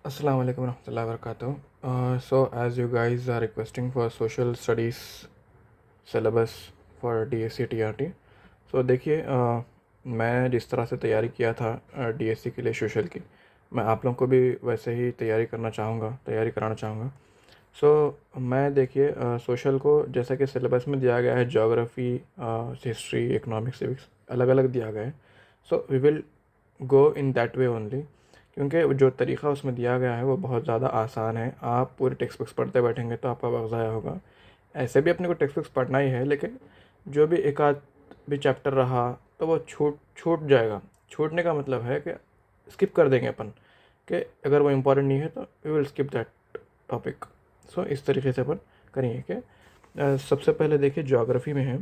Assalamu alaikum warahmatullahi wabarakatuh. So as you guys are requesting for social studies syllabus for DSC TRT, so देखिए मैं जिस तरह से तैयारी किया था DSC के लिए सोशल की, मैं आप लोगों को भी वैसे ही तैयारी कराना चाहूँगा। मैं देखिए सोशल को जैसा कि सिलेबस में दिया गया है, ज्योग्राफी, हिस्ट्री, इकोनॉमिक्स, सिविक्स अलग अलग दिया गया है। So we will go in that way only, क्योंकि जो तरीक़ा उसमें दिया गया है वो बहुत ज़्यादा आसान है। आप पूरे टेक्स्ट बुक्स पढ़ते बैठेंगे तो आपका वक्त ज़ाया होगा। ऐसे भी अपने को टेक्स्ट बुक्स पढ़ना ही है, लेकिन जो भी एक आध भी चैप्टर रहा तो वो छूट छूट जाएगा। छूटने का मतलब है कि स्किप कर देंगे अपन, कि अगर वो इम्पोर्टेंट नहीं है तो we will skip that topic. इस तरीके से अपन करेंगे कि सबसे पहले देखिए ज्योग्राफी में है।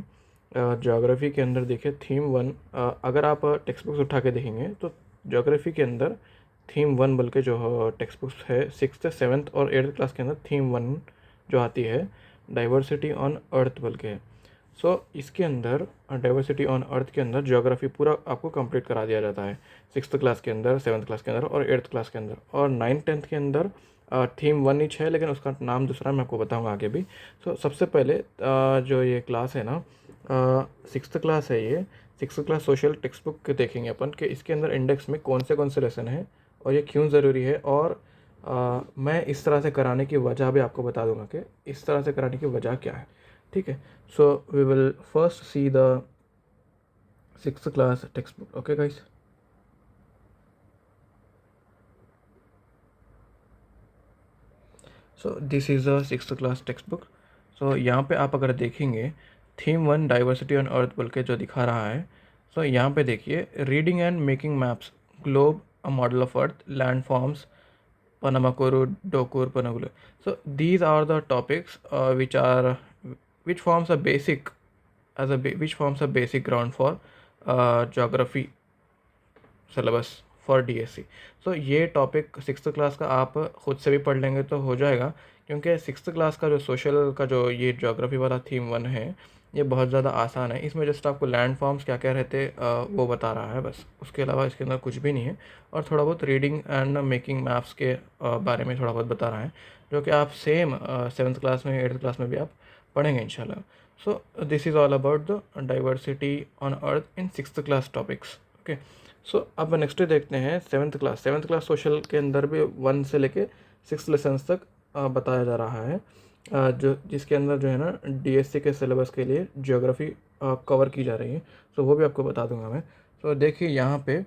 ज्योग्राफी के अंदर देखिए थीम वन, अगर आप टेक्स्ट बुक्स उठा के देखेंगे तो ज्योग्राफी के अंदर थीम वन बोल के जो टेक्स्ट बुक्स है 6th 7th और 8th क्लास के अंदर थीम वन जो आती है डाइवर्सिटी ऑन अर्थ बोल के है। इसके अंदर डाइवर्सिटी ऑन अर्थ के अंदर ज्योग्राफी पूरा आपको कंप्लीट करा दिया जाता है 6th क्लास के अंदर, 7th क्लास के अंदर और 8th क्लास के अंदर। और 9th 10th के अंदर थीम वन ईच है, लेकिन उसका नाम दूसरा मैं आपको बताऊंगा आगे भी। सबसे पहले जो ये क्लास है ना, 6th क्लास है ये। 6th class social text book के देखेंगे अपन कि इसके अंदर इंडेक्स में कौन से लेसन हैं और ये क्यों ज़रूरी है। और मैं इस तरह से कराने की वजह भी आपको बता दूंगा कि इस तरह से कराने की वजह क्या है। ठीक है, so we will first see the 6th class text book. Okay guys, this is the 6th class text book. यहाँ पे आप अगर देखेंगे theme one diversity on earth बोल के जो दिखा रहा है। यहाँ पे देखिए reading and making maps, globe, a model of earth, land forms, Panamakuru, Dokur, Panagulu. So these are the topics which forms a basic which forms a basic ground for geography syllabus for DSC। ये topic 6th class का आप ख़ुद से भी पढ़ लेंगे तो हो जाएगा, क्योंकि 6th क्लास का जो सोशल का जो ये ज्योग्राफी वाला थीम वन है ये बहुत ज़्यादा आसान है। इसमें जस्ट आपको लैंड फॉर्म्स क्या क्या रहते वो बता रहा है बस, उसके अलावा इसके अंदर कुछ भी नहीं है। और थोड़ा बहुत रीडिंग एंड मेकिंग मैप्स के बारे में थोड़ा बहुत बता रहा है, जो कि आप सेम 7th क्लास में 8th क्लास में भी आप पढ़ेंगे इंशाल्लाह। This is all about the diversity on earth in 6th class topics. Okay, अब नेक्स्ट देखते हैं 7th class. 7th class social के अंदर भी 1 से लेके 6 लेसन्स तक बताया जा रहा है, जो जिसके अंदर जो है ना DSC के सिलेबस के लिए ज्योग्राफी कवर की जा रही है। वो भी आपको बता दूंगा मैं। देखिए यहाँ पे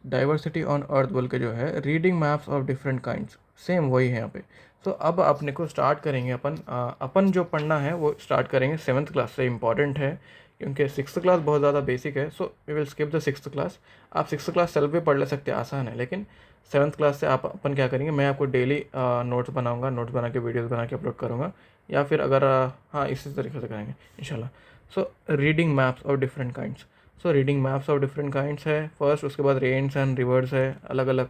डाइवर्सिटी ऑन अर्थ बोल के जो है reading maps of different kinds, same वही है यहाँ पे। अब अपने को स्टार्ट करेंगे अपन जो पढ़ना है वो स्टार्ट करेंगे 7th क्लास से। इम्पॉर्टेंट है क्योंकि 6th क्लास बहुत ज़्यादा बेसिक है। We will skip the 6th class. आप 6th क्लास सेल्फ भी पढ़ ले सकते हैं, आसान है, लेकिन 7th क्लास से आप अपन क्या करेंगे, मैं आपको डेली नोट्स बनाऊंगा, नोट्स बना के वीडियोस बना के अपलोड करूँगा, या फिर अगर हाँ इसी तरीके से करेंगे इंशाल्लाह। Reading maps of different kinds. Reading maps of different kinds है फर्स्ट, उसके बाद रेन्स एंड रिवर्स है, अलग अलग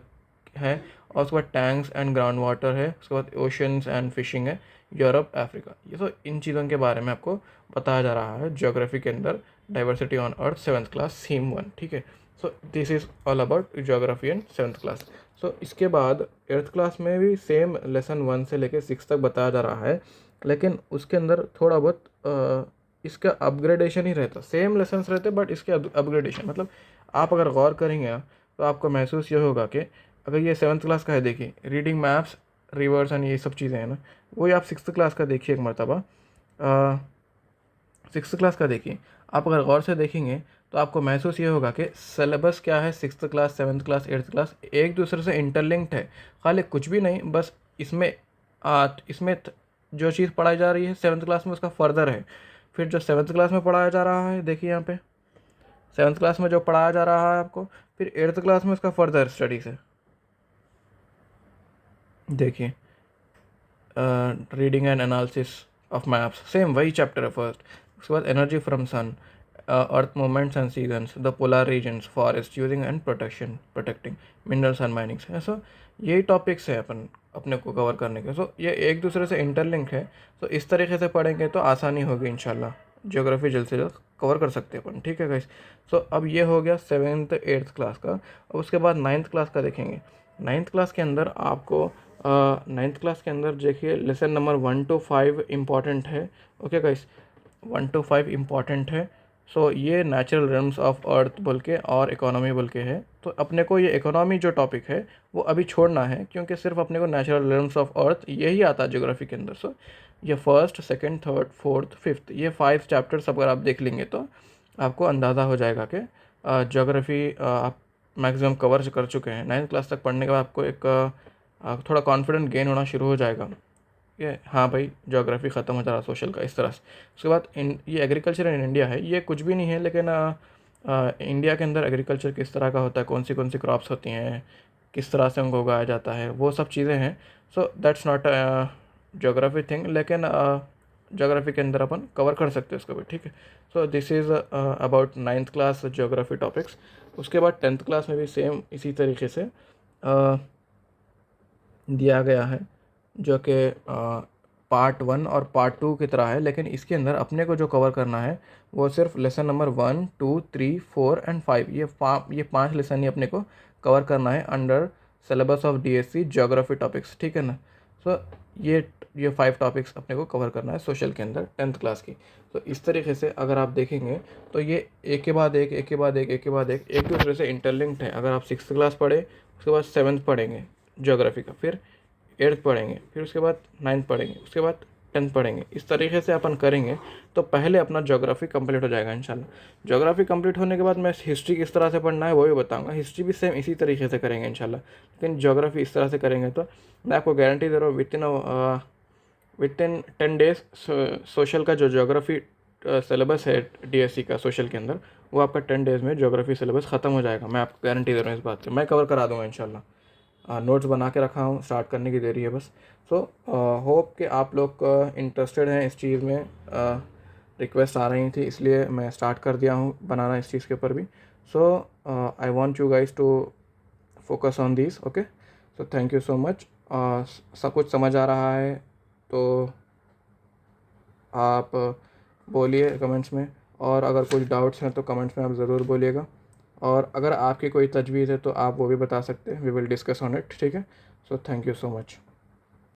है, और उसके बाद टैंक्स एंड ग्राउंड वाटर है, उसके बाद ओशंस एंड फिशिंग है, यूरोप, अफ्रीका। ये इन चीज़ों के बारे में आपको बताया जा रहा है ज्योग्राफी के अंदर, diversity on earth 7th class theme one. ठीक है, this is all about geography and 7th class. इसके बाद 8th क्लास में भी सेम लेसन 1 से लेकर 6 तक बताया जा रहा है, लेकिन उसके अंदर थोड़ा बहुत इसका अपग्रेडेशन ही रहता। सेम लेसन्स रहते बट इसके अपग्रेडेशन, मतलब आप अगर गौर करेंगे ना तो आपको महसूस ये होगा कि अगर ये 7th क्लास का है, देखिए रीडिंग मैप्स, रिवर्स एंड ये सब चीज़ें हैं ना, वही आप 6th क्लास का देखिए एक मरतबा। 6th क्लास का देखिए, आप अगर गौर से देखेंगे तो आपको महसूस ये होगा कि सिलेबस क्या है, 6th class, 7th class, 8th class एक दूसरे से इंटरलिंक्ड है। खाली कुछ भी नहीं, बस इसमें जो चीज़ पढ़ाई जा रही है 7th क्लास में उसका फर्दर है। फिर जो 7th क्लास में पढ़ाया जा रहा है, देखिए यहाँ पे 7th क्लास में जो पढ़ाया जा रहा है आपको, फिर 8th क्लास में उसका फर्दर स्टडीज़ है। देखिए reading and analysis of maps, same वही चैप्टर है फर्स्ट। उसके बाद energy from sun, earth movements and seasons, the polar regions, forest using and protecting, minerals and minings. यही टॉपिक्स है अपने को कवर करने के। ये एक दूसरे से इंटरलिंक है। इस तरीके से पढ़ेंगे तो आसानी होगी इंशाल्लाह, ज्योग्राफी जल्द से जल्द कवर कर सकते हैं अपन, ठीक है गाइस। सो अब ये हो गया 7th 8th क्लास का। अब उसके बाद 9th क्लास का देखेंगे। 9th क्लास के अंदर आपको 9th क्लास के अंदर देखिए लेसन नंबर 1 to 5 इम्पॉर्टेंट है, ओके गाइस, 1 to 5 इम्पॉर्टेंट है। सो ये नेचुरल रिम्स ऑफ अर्थ बोल के और इकोनॉमी बोल के है। तो अपने को ये इकोनॉमी जो टॉपिक है वो अभी छोड़ना है, क्योंकि सिर्फ अपने को नेचुरल रिम्स ऑफ अर्थ यही आता है ज्योग्राफी के अंदर। सो ये first, second, third, fourth, fifth, ये 5 चैप्टर्स अगर आप देख लेंगे तो आपको अंदाज़ा हो जाएगा कि ज्योग्राफी आप मैक्सिमम कवर कर चुके हैं। 9th क्लास तक पढ़ने के बाद आपको एक थोड़ा कॉन्फिडेंट गेन होना शुरू हो जाएगा ये, हाँ भाई ज्योग्राफी ख़त्म हो जा रहा सोशल का, इस तरह से। उसके बाद ये एग्रीकल्चर इन इंडिया है, ये कुछ भी नहीं है, लेकिन इंडिया के अंदर एग्रीकल्चर किस तरह का होता है, कौन सी क्रॉप्स होती हैं, किस तरह से उनको उगाया जाता है, वो सब चीज़ें हैं। So that's not geography thing, लेकिन ज्योग्राफी के अंदर अपन कवर कर सकते हैं उसको भी, ठीक है। So this is about 9th class geography topics. उसके बाद 10th क्लास में भी सेम इसी तरीके से दिया गया है, जो कि पार्ट 1 और पार्ट 2 की तरह है, लेकिन इसके अंदर अपने को जो कवर करना है वो सिर्फ लेसन नंबर 1, 2, 3, 4 एंड 5, ये 5 लेसन ही अपने को कवर करना है under syllabus of DSC geography topics, ठीक है ना। सो ये 5 टॉपिक्स अपने को कवर करना है सोशल के अंदर 10th क्लास की। तो इस तरीके से अगर आप देखेंगे तो ये एक के बाद एक, एक के बाद एक, एक के बाद एक दूसरे से इंटरलिंक्ड है। अगर आप 6th क्लास पढ़े, उसके बाद 7th पढ़ेंगे ज्योग्राफी का, फिर 8th पढ़ेंगे, फिर उसके बाद 9th पढ़ेंगे, उसके बाद 10th पढ़ेंगे, इस तरीके से अपन करेंगे तो पहले अपना ज्योग्राफी कंप्लीट हो जाएगा इंशाल्लाह। ज्योग्राफी कंप्लीट होने के बाद मैं हिस्ट्री किस तरह से पढ़ना है वो भी बताऊंगा। हिस्ट्री भी सेम इसी तरीके से करेंगे इंशाल्लाह, लेकिन ज्योग्राफी इस तरह से करेंगे तो मैं आपको गारंटी दे रहा हूँ विद इन 10 डेज सोशल का जो ज्योग्राफी सिलेबस है DSC का सोशल के अंदर, वो आपका 10 डेज़ में ज्योग्राफी सिलेबस ख़त्म हो जाएगा। मैं आपको गारंटी दे रहा हूँ इस बात की, मैं कवर करा दूँगा इंशाल्लाह। नोट्स बना के रखा हूँ, स्टार्ट करने की देरी है बस। सो होप कि आप लोग इंटरेस्टेड हैं इस चीज़ में। रिक्वेस्ट आ रही थी इसलिए मैं स्टार्ट कर दिया हूँ बनाना इस चीज़ के ऊपर भी। So I want you guys to focus on this, okay. So thank you so much. सब कुछ समझ आ रहा है तो आप बोलिए कमेंट्स में, और अगर कुछ डाउट्स हैं तो कमेंट्स में आप ज़रूर बोलिएगा, और अगर आपकी कोई तजवीज़ है तो आप वो भी बता सकते हैं। We will discuss on it, ठीक है। So thank you so much.